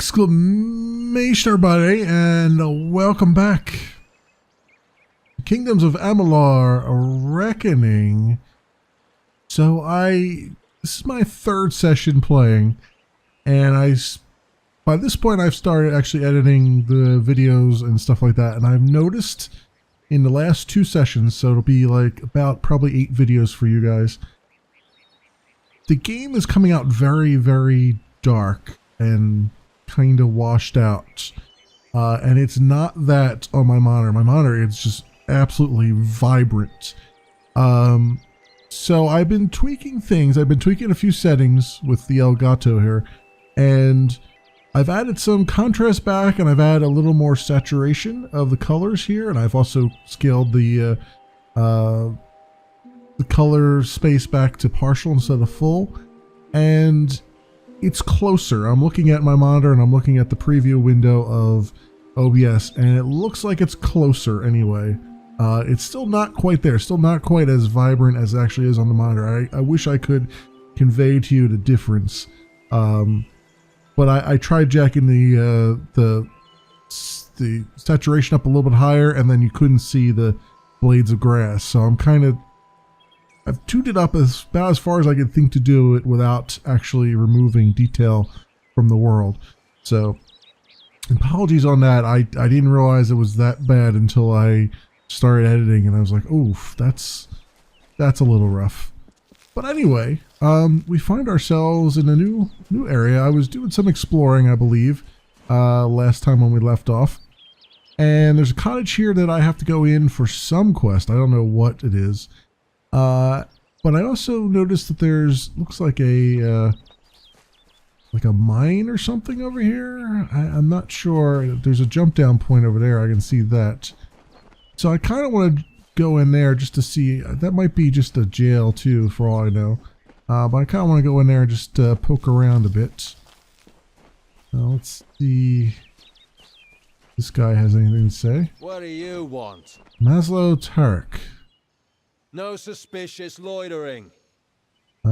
Exclamation, everybody, and welcome back. Kingdoms of Amalur, A Reckoning. So this is my third session playing, and by this point I've started actually editing the videos and stuff like that, and I've noticed in the last two sessions, so it'll be like about probably 8 videos for you guys, the game is coming out very, very dark and kind of washed out, and it's not that on my monitor. My monitor, it's just absolutely vibrant. So I've been tweaking things. I've been tweaking a few settings with the Elgato here, and I've added some contrast back, and I've added a little more saturation of the colors here, and I've also scaled the color space back to partial instead of full, and it's closer. I'm looking at my monitor and I'm looking at the preview window of OBS, and it looks like it's closer anyway. It's still not quite there, still not quite as vibrant as it actually is on the monitor. I wish I could convey to you the difference, but I tried jacking the saturation up a little bit higher, and then you couldn't see the blades of grass. So I've tuned it up about as far as I could think to do it without actually removing detail from the world. So apologies on that. I didn't realize it was that bad until I started editing, and I was like, oof, that's a little rough. But anyway, we find ourselves in a new area. I was doing some exploring, I believe, last time when we left off. And there's a cottage here that I have to go in for some quest. I don't know what it is. But I also noticed that looks like a mine or something over here. I'm not sure. There's a jump down point over there. I can see that. So I kind of want to go in there just to see. That might be just a jail too, for all I know. But I kind of want to go in there and just poke around a bit. Let's see if this guy has anything to say. What do you want? Maslow Tarek. No suspicious loitering. Who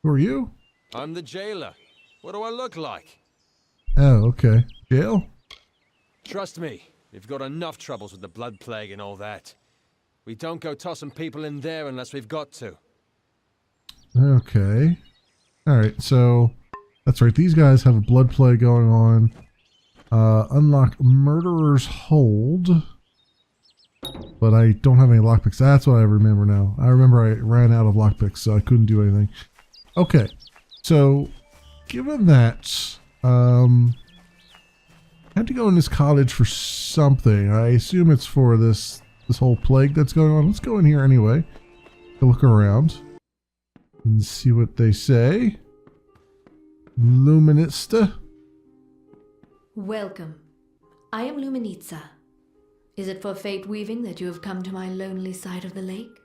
are you? I'm the jailer. What do I look like? Oh, okay. Jail? Trust me, we've got enough troubles with the blood plague and all that. We don't go tossing people in there unless we've got to. Okay. Alright, so that's right. These guys have a blood plague going on. Unlock Murderer's Hold. But I don't have any lockpicks. That's what I remember now. I remember I ran out of lockpicks, so I couldn't do anything. Okay, so given that, I had to go in this cottage for something. I assume it's for this whole plague that's going on. Let's go in here anyway. Go look around and see what they say. Luminista. Welcome. I am Luminitza. Is it for fate weaving that you have come to my lonely side of the lake?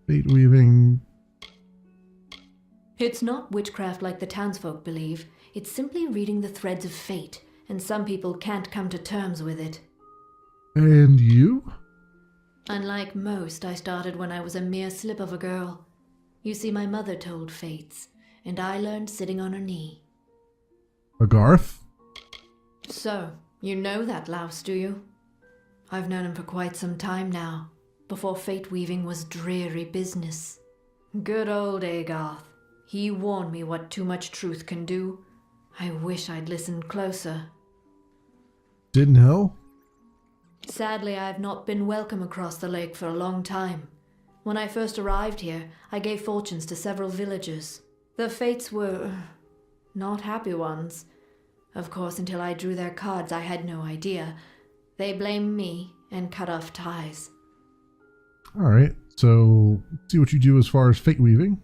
Fate weaving. It's not witchcraft like the townsfolk believe. It's simply reading the threads of fate, and some people can't come to terms with it. And you? Unlike most, I started when I was a mere slip of a girl. You see, my mother told fates, and I learned sitting on her knee. A Garth? So, you know that louse, do you? I've known him for quite some time now, before fate weaving was dreary business. Good old Agarth. He warned me what too much truth can do. I wish I'd listened closer. Didn't help? Sadly, I have not been welcome across the lake for a long time. When I first arrived here, I gave fortunes to several villagers. The fates were not happy ones. Of course, until I drew their cards, I had no idea. They blamed me and cut off ties. Alright, so let's see what you do as far as fate weaving.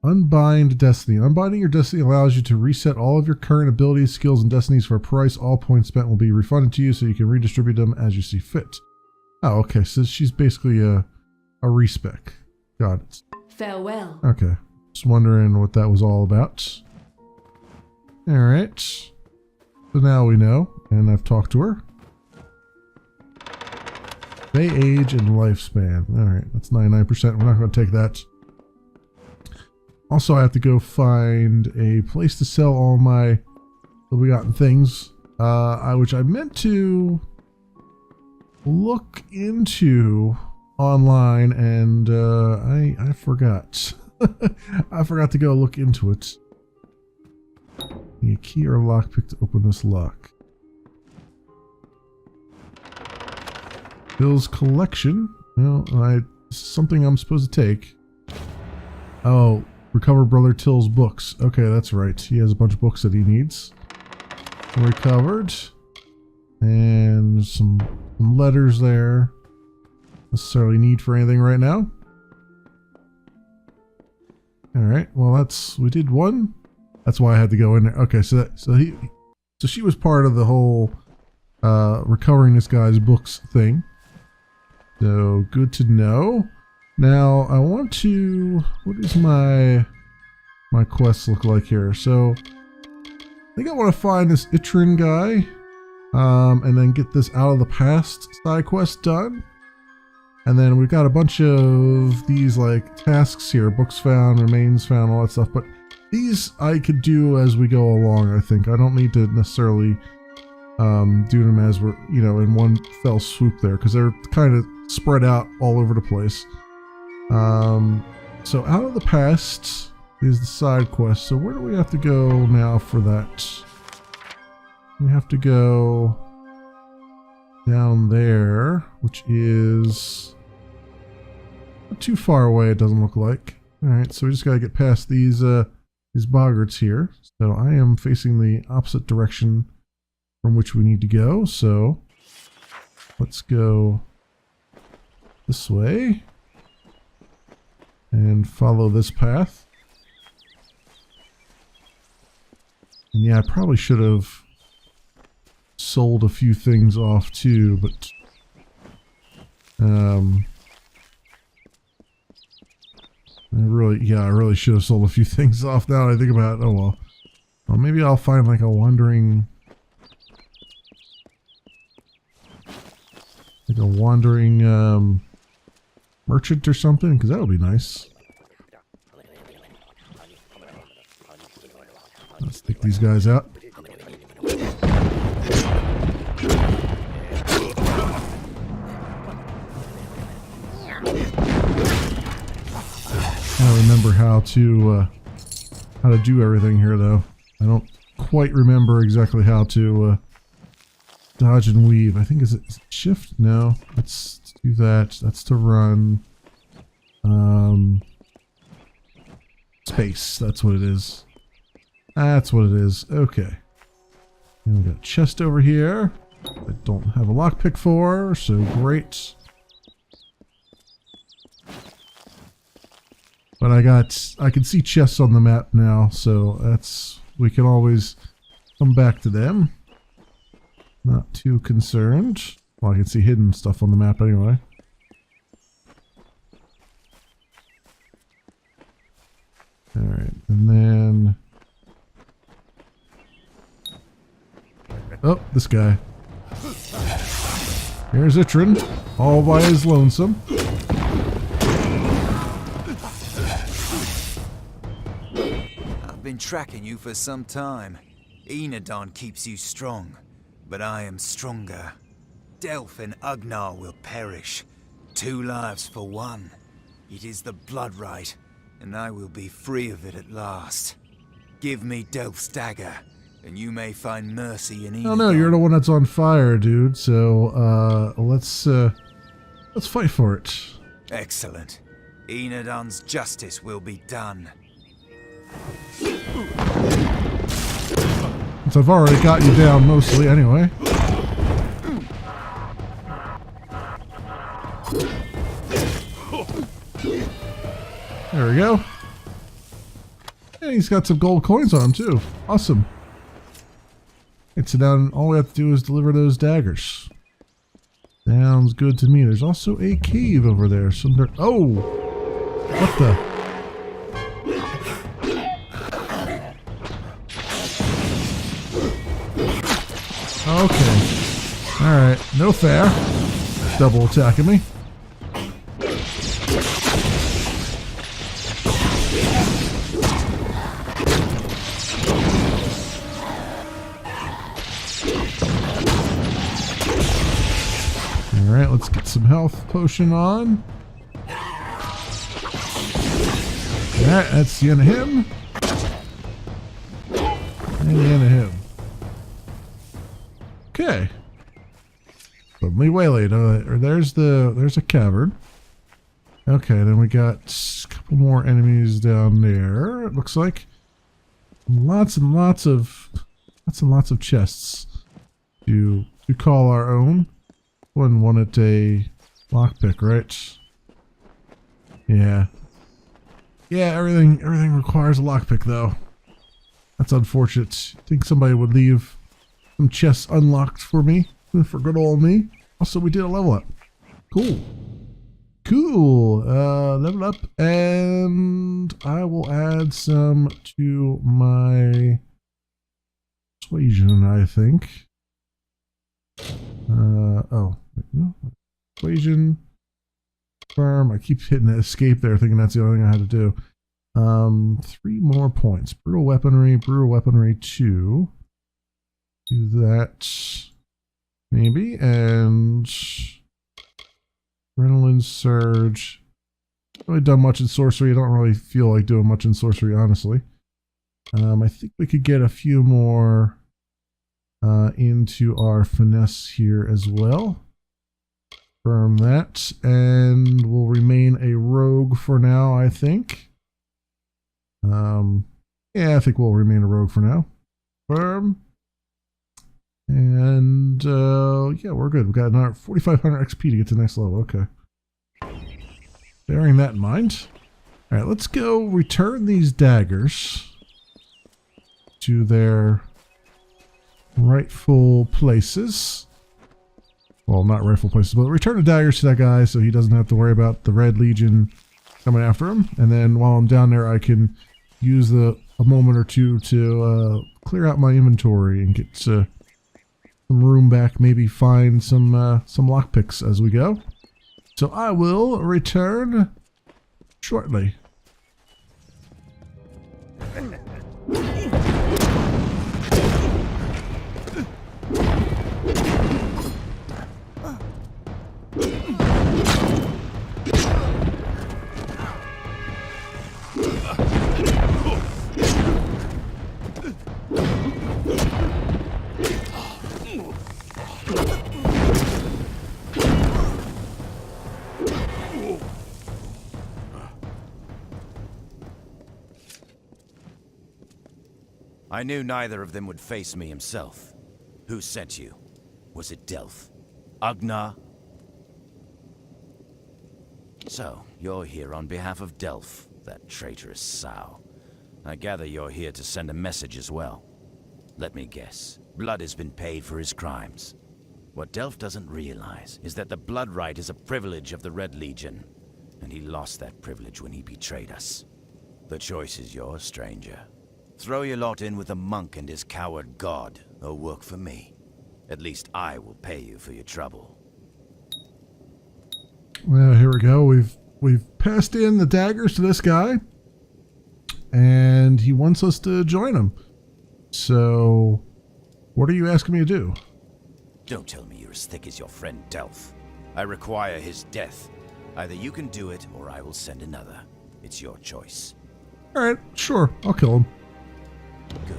Unbind Destiny. Unbinding your destiny allows you to reset all of your current abilities, skills, and destinies for a price. All points spent will be refunded to you, so you can redistribute them as you see fit. Oh, okay, so she's basically a respec. Got it. Farewell. Okay, just wondering what that was all about. Alright, so now we know, and I've talked to her. May age and lifespan. Alright, that's 99%. We're not going to take that. Also, I have to go find a place to sell all my ill-begotten things, which I meant to look into online, and I forgot. I forgot to go look into it. Need a key or a lockpick to open this lock. Bill's collection. Well, something I'm supposed to take. Oh, recover Brother Till's books. Okay, that's right. He has a bunch of books that he needs. Recovered. And some letters there. Necessarily need for anything right now. Alright, well we did one. That's why I had to go in there. Okay, so she was part of the whole recovering this guy's books thing. So good to know. Now I want to, what does my quest look like here? So I think I want to find this Itrin guy, and then get this out of the past side quest done. And then we've got a bunch of these like tasks here, books found, remains found, all that stuff. But these I could do as we go along, I think. I don't need to necessarily do them as we're, in one fell swoop there, because they're kind of spread out all over the place. So out of the past is the side quest. So where do we have to go now for that? We have to go down there, which is not too far away, it doesn't look like. Alright, so we just gotta get past these boggarts here. So I am facing the opposite direction from which we need to go, so let's go this way and follow this path. And yeah, I probably should have sold a few things off too, but I really should have sold a few things off now that I think about it. Oh well. Well, maybe I'll find like a wandering merchant or something, because that would be nice. Let's take these guys out. I don't remember how to do everything here though. I don't quite remember exactly how to dodge and weave. I think is it shift? No, let's do that. That's to run. Space. That's what it is. That's what it is. Okay. And we got a chest over here. I don't have a lockpick for, so great. But I can see chests on the map now, so we can always come back to them. Not too concerned. Well, I can see hidden stuff on the map anyway. Alright, and then... Oh, this guy. Here's Itrin, all by his lonesome. I've been tracking you for some time. Enodon keeps you strong, but I am stronger. Delph and Ugnar will perish. 2 lives for 1. It is the blood right, and I will be free of it at last. Give me Delph's dagger, and you may find mercy in Enodon. Oh no, you're the one that's on fire, dude. So let's fight for it. Excellent. Enodon's justice will be done. Since I've already got you down mostly anyway. There we go. And he's got some gold coins on him too. Awesome. And so now all we have to do is deliver those daggers. Sounds good to me. There's also a cave over there. Oh! What the? Okay. Alright. No fair. Double attacking me. Let's get some health potion on. That's the end of him. And the end of him. Okay. Suddenly waylaid. There's a cavern. Okay, then we got a couple more enemies down there. It looks like lots and lots of chests to call our own. One wanted a lockpick, right? Yeah. Yeah, everything requires a lockpick though. That's unfortunate. I think somebody would leave some chests unlocked for me, for good old me. Also, we did a level up. Cool. Cool. Level up, and I will add some to my persuasion, I think. Oh, no. Persuasion. Firm. I keep hitting the escape there, thinking that's the only thing I had to do. 3 more points. Brutal weaponry 2. Do that, maybe, and adrenaline surge. Not really done much in sorcery. I don't really feel like doing much in sorcery, honestly. I think we could get a few more into our finesse here as well. Confirm that, and we'll remain a rogue for now, I think. Yeah, I think we'll remain a rogue for now. Confirm. And yeah, we're good. We've got another 4,500 XP to get to the next level. Okay. Bearing that in mind. All right, let's go return these daggers to their rightful places. Well, not rightful places, but return the daggers to that guy so he doesn't have to worry about the Red Legion coming after him. And then while I'm down there, I can use a moment or two to clear out my inventory and get some room back. Maybe find some lockpicks as we go. So I will return shortly. I knew neither of them would face me himself. Who sent you? Was it Delph? Agnar? So, you're here on behalf of Delph, that traitorous sow. I gather you're here to send a message as well. Let me guess. Blood has been paid for his crimes. What Delph doesn't realize is that the blood right is a privilege of the Red Legion, and he lost that privilege when he betrayed us. The choice is yours, stranger. Throw your lot in with the monk and his coward god, or work for me. At least I will pay you for your trouble. Well, here we go. We've passed in the daggers to this guy, and he wants us to join him. So, what are you asking me to do? Don't tell me you're as thick as your friend Delph. I require his death. Either you can do it, or I will send another. It's your choice. All right, sure. I'll kill him. Good,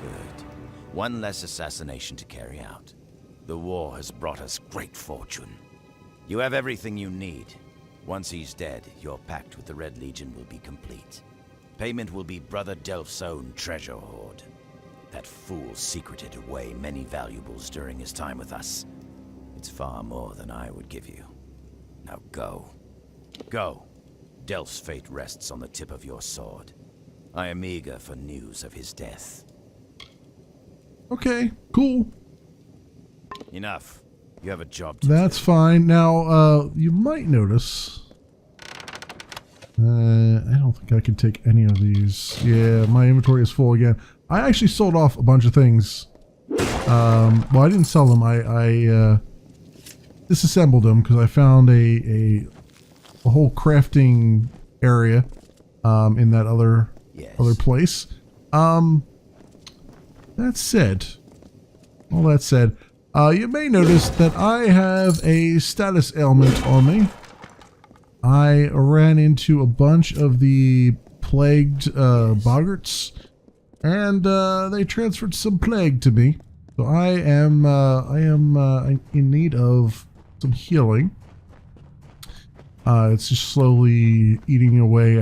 good. One less assassination to carry out. The war has brought us great fortune. You have everything you need. Once he's dead, your pact with the Red Legion will be complete. Payment will be Brother Delph's own treasure hoard. That fool secreted away many valuables during his time with us. It's far more than I would give you. Now go. Go. Delph's fate rests on the tip of your sword. I am eager for news of his death. Okay, cool. Enough. You have a job to That's do. fine. Now, you might notice... I don't think I can take any of these. Yeah, my inventory is full again. I actually sold off a bunch of things. Well, I didn't sell them. I disassembled them because I found a whole crafting area in that other place. That said, all that said, You may notice that I have a status ailment on me. I ran into a bunch of the plagued boggarts, and they transferred some plague to me. So I am in need of some healing. It's just slowly eating away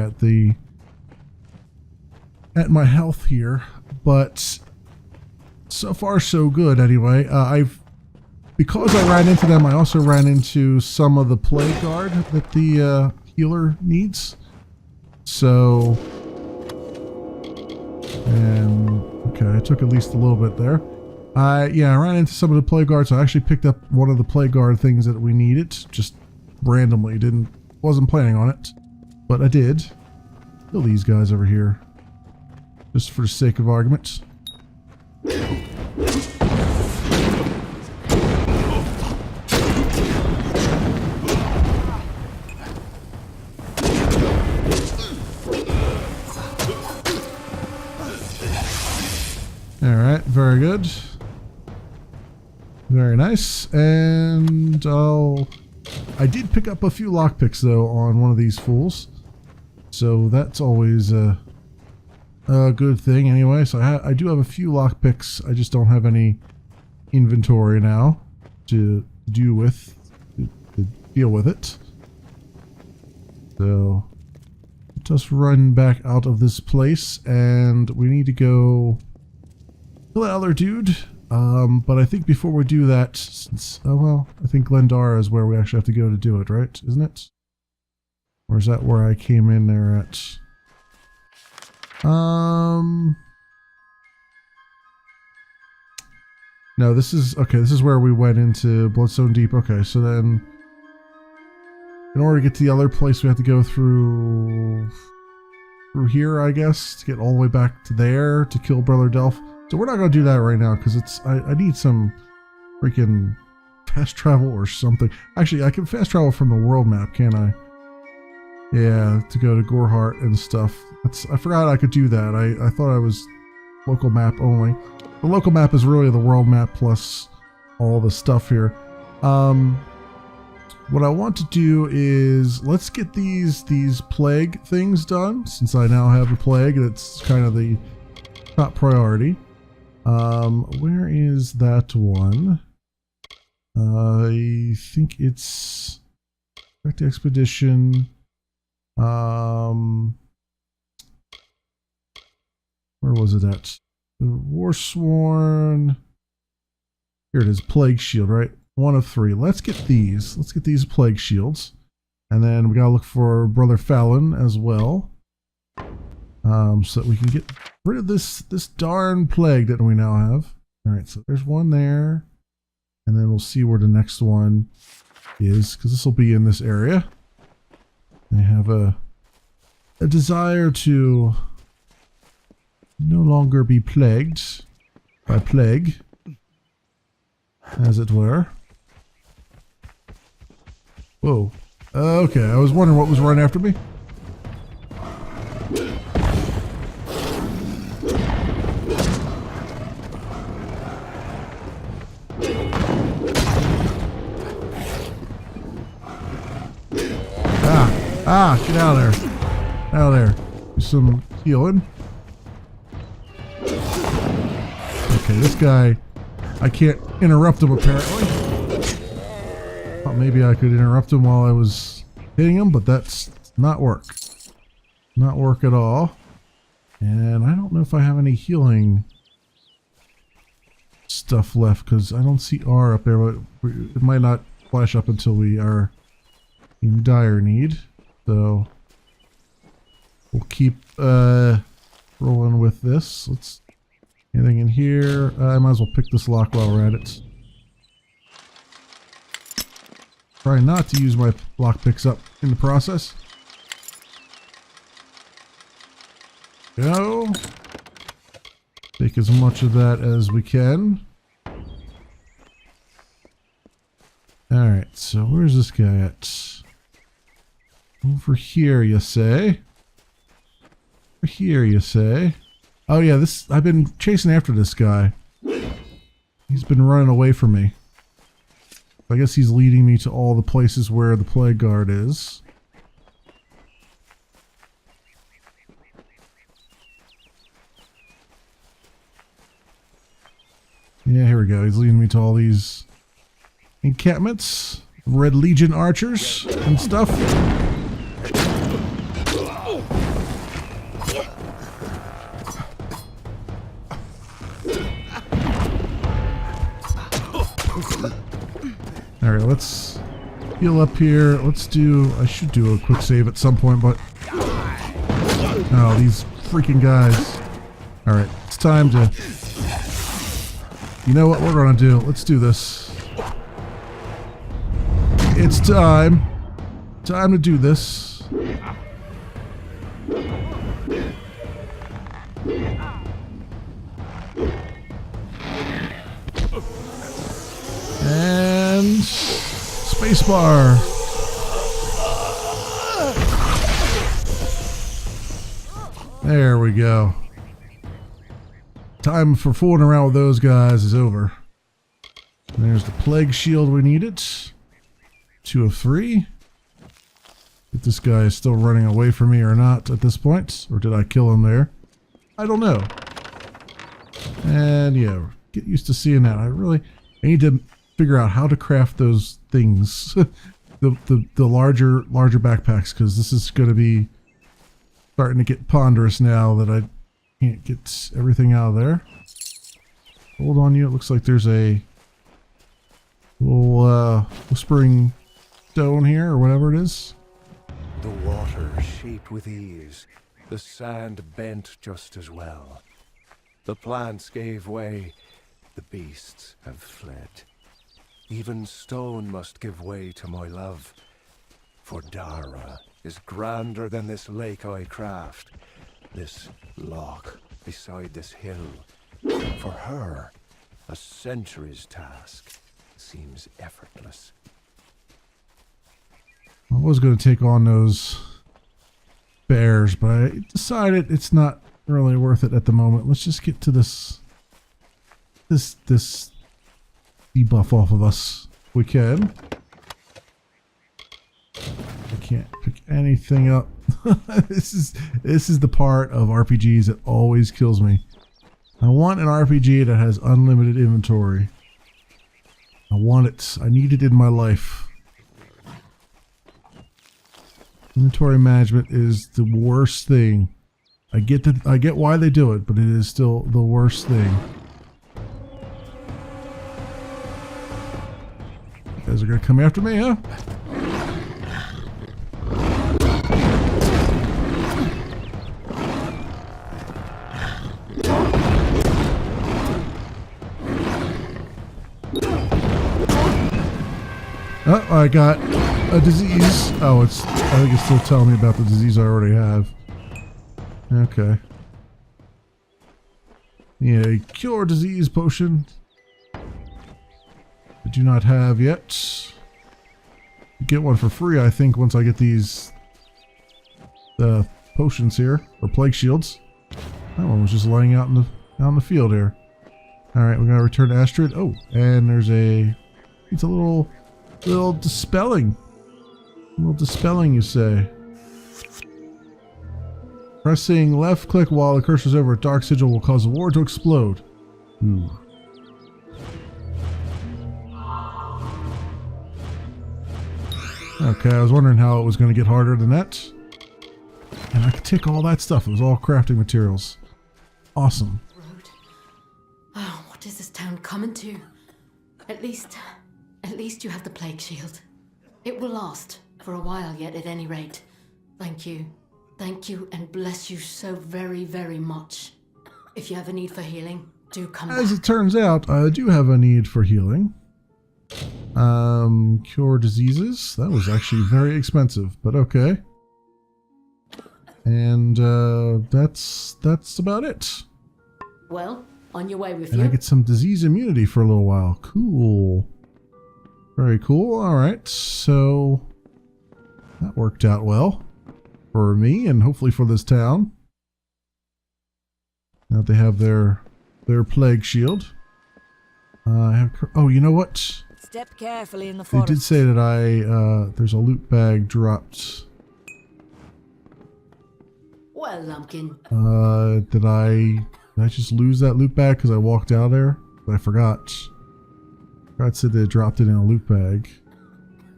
at my health here, but so far so good anyway. Because I ran into them, I also ran into some of the plague guard that the healer needs. So, and okay, I took at least a little bit there. Yeah, I ran into some of the plague guards. So I actually picked up one of the plague guard things that we needed, just randomly. Wasn't planning on it, but I did. Kill these guys over here, just for the sake of argument. Alright, very good. Very nice. And I did pick up a few lockpicks though on one of these fools. So that's always a good thing anyway. So I do have a few lockpicks. I just don't have any inventory now to deal with it. So just run back out of this place, and we need to go kill that other dude. But I think before we do that, since, oh well, I think Glendara is where we actually have to go to do it, right? Isn't it? Or is that where I came in there at? No, this is, okay, this is where we went into Bloodstone Deep. Okay, so then, in order to get to the other place, we have to go through here, I guess, to get all the way back to there to kill Brother Delph. So we're not going to do that right now, because I need some freaking fast travel or something. Actually, I can fast travel from the world map, can't I? Yeah, to go to Gorhart and stuff. I forgot I could do that. I thought I was local map only. The local map is really the world map plus all the stuff here. What I want to do is, let's get these plague things done, since I now have the plague. That's kind of the top priority. Where is that one? I think it's back to expedition. Where was it at? The Warsworn. Here it is, plague shield, right? One of three. Let's get these. Let's get these plague shields. And then we gotta look for Brother Fallon as well. So that we can get rid of this darn plague that we now have. Alright, so there's one there. And then we'll see where the next one is, because this will be in this area. I have a desire to no longer be plagued by plague, as it were. Whoa. Okay, I was wondering what was running after me. Get out of there. Out of there. Do some healing. Okay, this guy, I can't interrupt him apparently. Thought maybe I could interrupt him while I was hitting him, but that's not work. Not work at all. And I don't know if I have any healing stuff left, because I don't see R up there, but it might not flash up until we are in dire need. So we'll keep rolling with this. Let's, anything in here? I might as well pick this lock while we're at it. Try not to use my lock picks up in the process. Go. Take as much of that as we can. Alright, so where's this guy at? Over here, you say? Over here, you say? Oh yeah, I've been chasing after this guy. He's been running away from me. I guess he's leading me to all the places where the plague guard is. Yeah, here we go. He's leading me to all these encampments, Red Legion archers and stuff. Alright, let's heal up here. Let's do... I should do a quick save at some point, but... Oh, these freaking guys. Alright, it's time to... You know what we're gonna do? Let's do this. It's time. Time to do this. And spacebar. There we go. Time for fooling around with those guys is over. And there's the plague shield we needed. 2 of 3. If this guy is still running away from me or not at this point, or did I kill him there? I don't know. And yeah, get used to seeing that. I need to figure out how to craft those things, the larger backpacks, because this is going to be starting to get ponderous now that I can't get everything out of there. Hold on, you. It looks like there's a little whispering stone here, or whatever it is. The water shaped with ease, the sand bent just as well. The plants gave way, the beasts have fled. Even stone must give way to my love, for Dara is grander than this lake I craft, this loch beside this hill. For her, a century's task seems effortless. I was going to take on those bears, but I decided it's not really worth it at the moment. Let's just get to this debuff off of us if we can. I can't pick anything up. This is the part of RPGs that always kills me. I want an RPG that has unlimited inventory. I want it. I need it in my life. Inventory management is the worst thing. I get why they do it, but it is still the worst thing. You guys are gonna come after me, huh? Oh, I got a disease. Oh, I think it's still telling me about the disease I already have. Okay. Yeah, cure disease potion. I do not have yet. Get one for free, I think, once I get these potions here, or plague shields. That one was just laying out in the field here. All right, we're gonna return to Astrid. Oh, and there's it's a little dispelling. A little dispelling, you say. Pressing left click while the cursor is over a dark sigil will cause the ward to explode. Ooh. Okay, I was wondering how it was going to get harder than that. And I could take all that stuff. It was all crafting materials. Awesome. Road. Oh, what is this town coming to? At least you have the plague shield. It will last for a while yet, at any rate. Thank you. Thank you, and bless you so very, very much. If you have a need for healing, do come back. As it turns out, I do have a need for healing. Cure diseases. That was actually very expensive, but okay. And that's about it. Well, on your way with and you. I get some disease immunity for a little while. Cool. Very cool. All right, so that worked out well for me and hopefully for this town. Now they have their plague shield. Oh, you know what? Step carefully in the They forest. did say that there's a loot bag dropped. Well, Lumpkin, Did I just lose that loot bag because I walked out there? I forgot. It said they dropped it in a loot bag.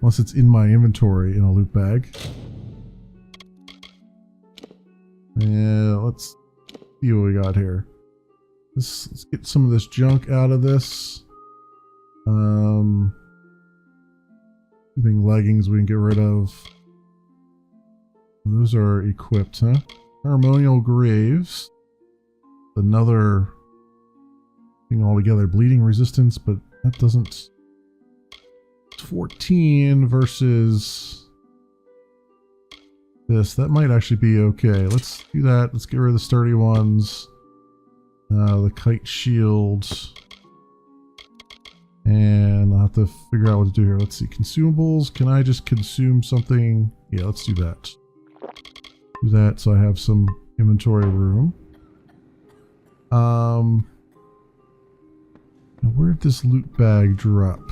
Unless it's in my inventory in a loot bag. Yeah, let's see what we got here. Let's get some of this junk out of this. I think leggings we can get rid of. Those are equipped, huh? Ceremonial graves. Another thing altogether. Bleeding resistance, but that doesn't... 14 versus this. That might actually be okay. Let's do that. Let's get rid of the sturdy ones. The kite shield. And I'll have to figure out what to do here. Let's see. Consumables. Can I just consume something? Yeah, let's do that. Do that so I have some inventory room. Now where did this loot bag drop?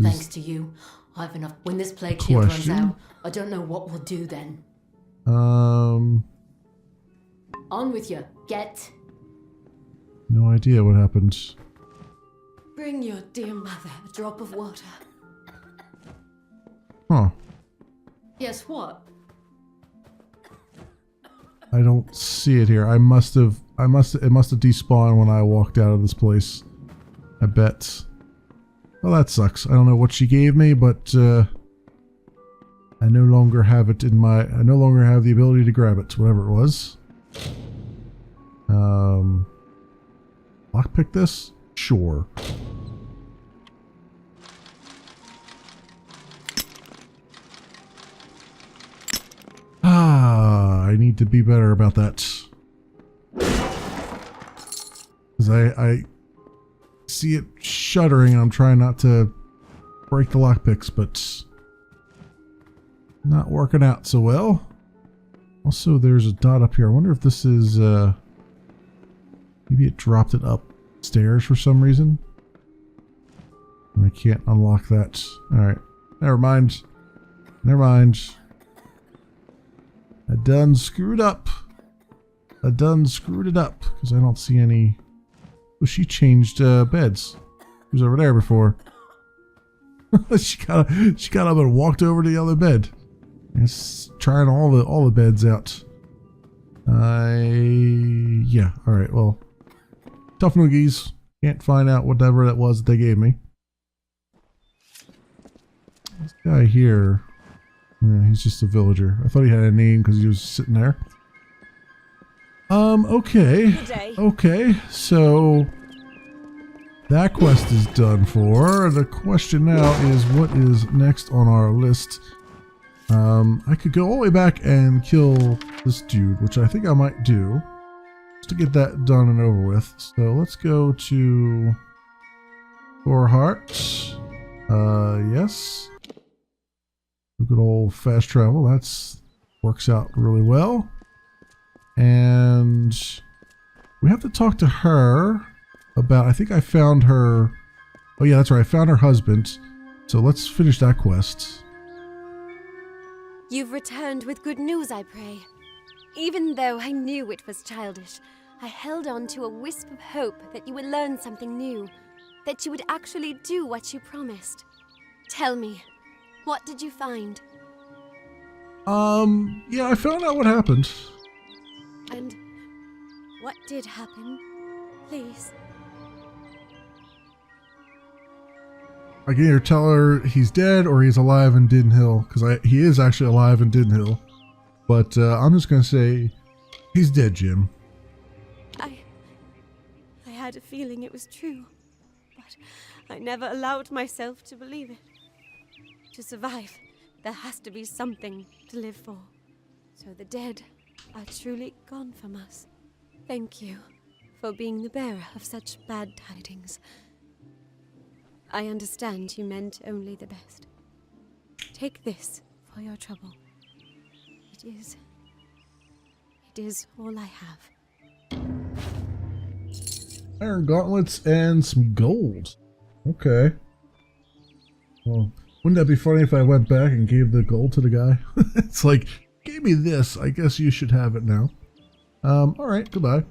thanks to you, I've enough. When this plague shield runs out, I don't know what we'll do then. On with you. Get. No idea what happened. Bring your dear mother a drop of water. Huh. Yes, what? I don't see it here. It must have despawned when I walked out of this place. I bet. Well, that sucks. I don't know what she gave me, but I no longer have it in my... I no longer have the ability to grab it, whatever it was. Lockpick this? Sure. I need to be better about that. Because I see it shuddering and I'm trying not to break the lockpicks, but not working out so well. Also, there's a dot up here. I wonder if this is, maybe it dropped it upstairs for some reason. And I can't unlock that. Alright. Never mind. Never mind. I done screwed up. I done screwed it up. Because I don't see any... Oh, she changed beds. She was over there before. she got up and walked over to the other bed. It's trying all the beds out. Yeah. All right. Well, tough noogies. Can't find out whatever that was that they gave me. This guy here. Yeah, he's just a villager. I thought he had a name because he was sitting there. Okay. Okay. So that quest is done for. The question now is what is next on our list. I could go all the way back and kill this dude, which I think I might do, just to get that done and over with. So let's go to Thorhart. Yes. Good old fast travel. That's works out really well. And we have to talk to her about, I think I found her. Oh yeah, that's right. I found her husband. So let's finish that quest. You've returned with good news, I pray. Even though I knew it was childish, I held on to a wisp of hope that you would learn something new, that you would actually do what you promised. Tell me, what did you find? Yeah, I found out what happened. And what did happen? Please. I can either tell her he's dead or he's alive in Din Hill, because he is actually alive in Din Hill. But I'm just gonna say he's dead, Jim. I had a feeling it was true, but I never allowed myself to believe it. To survive, there has to be something to live for. So the dead are truly gone from us. Thank you for being the bearer of such bad tidings. I understand you meant only the best. Take this for your trouble. It is all I have. Iron gauntlets and some gold. Okay. Well, wouldn't that be funny if I went back and gave the gold to the guy? It's like, give me this. I guess you should have it now. Alright, goodbye.